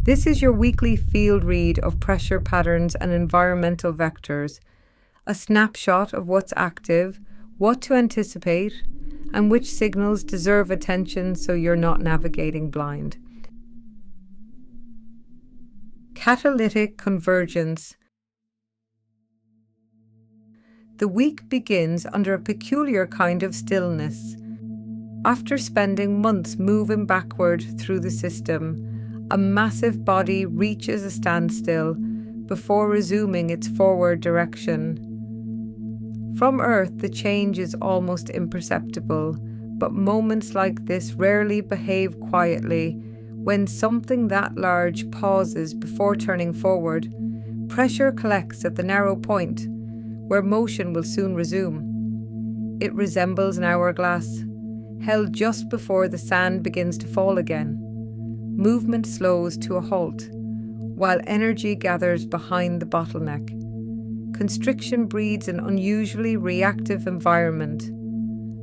This is your weekly field read of pressure patterns and environmental vectors, a snapshot of what's active, what to anticipate, and which signals deserve attention so you're not navigating blind. Catalytic convergence. The week begins under a peculiar kind of stillness. After spending months moving backward through the system, a massive body reaches a standstill before resuming its forward direction. From Earth, the change is almost imperceptible, but moments like this rarely behave quietly. When something that large pauses before turning forward, pressure collects at the narrow point, where motion will soon resume. It resembles an hourglass, held just before the sand begins to fall again. Movement slows to a halt, while energy gathers behind the bottleneck. Constriction breeds an unusually reactive environment,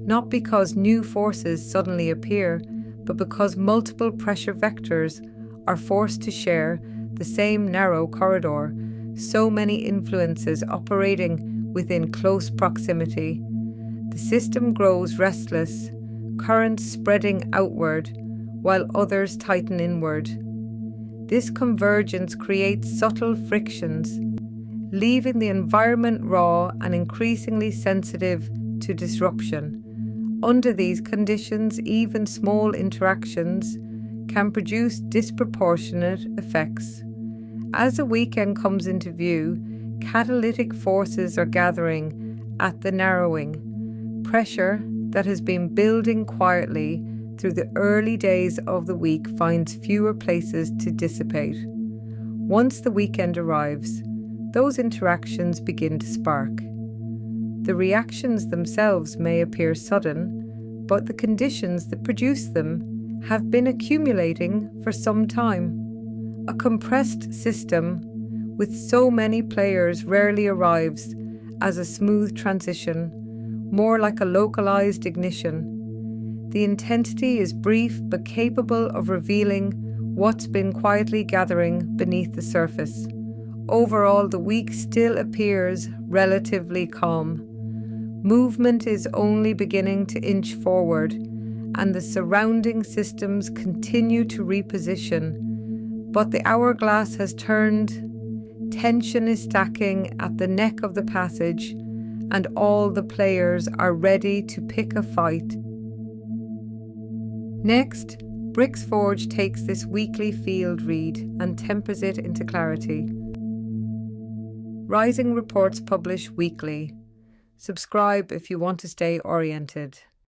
not because new forces suddenly appear, but because multiple pressure vectors are forced to share the same narrow corridor, so many influences operating within close proximity. The system grows restless, currents spreading outward, while others tighten inward. This convergence creates subtle frictions, leaving the environment raw and increasingly sensitive to disruption. Under these conditions, even small interactions can produce disproportionate effects. As the weekend comes into view, catalytic forces are gathering at the narrowing. Pressure that has been building quietly through the early days of the week finds fewer places to dissipate. Once the weekend arrives, those interactions begin to spark. The reactions themselves may appear sudden, but the conditions that produce them have been accumulating for some time. A compressed system with so many players rarely arrives as a smooth transition, more like a localized ignition. The intensity is brief but capable of revealing what's been quietly gathering beneath the surface. Overall, the week still appears relatively calm. Movement is only beginning to inch forward, and the surrounding systems continue to reposition. But the hourglass has turned, tension is stacking at the neck of the passage, and all the players are ready to pick a fight. Next, Bricks Forge takes this weekly field read and tempers it into clarity. Rising reports publish weekly. Subscribe if you want to stay oriented.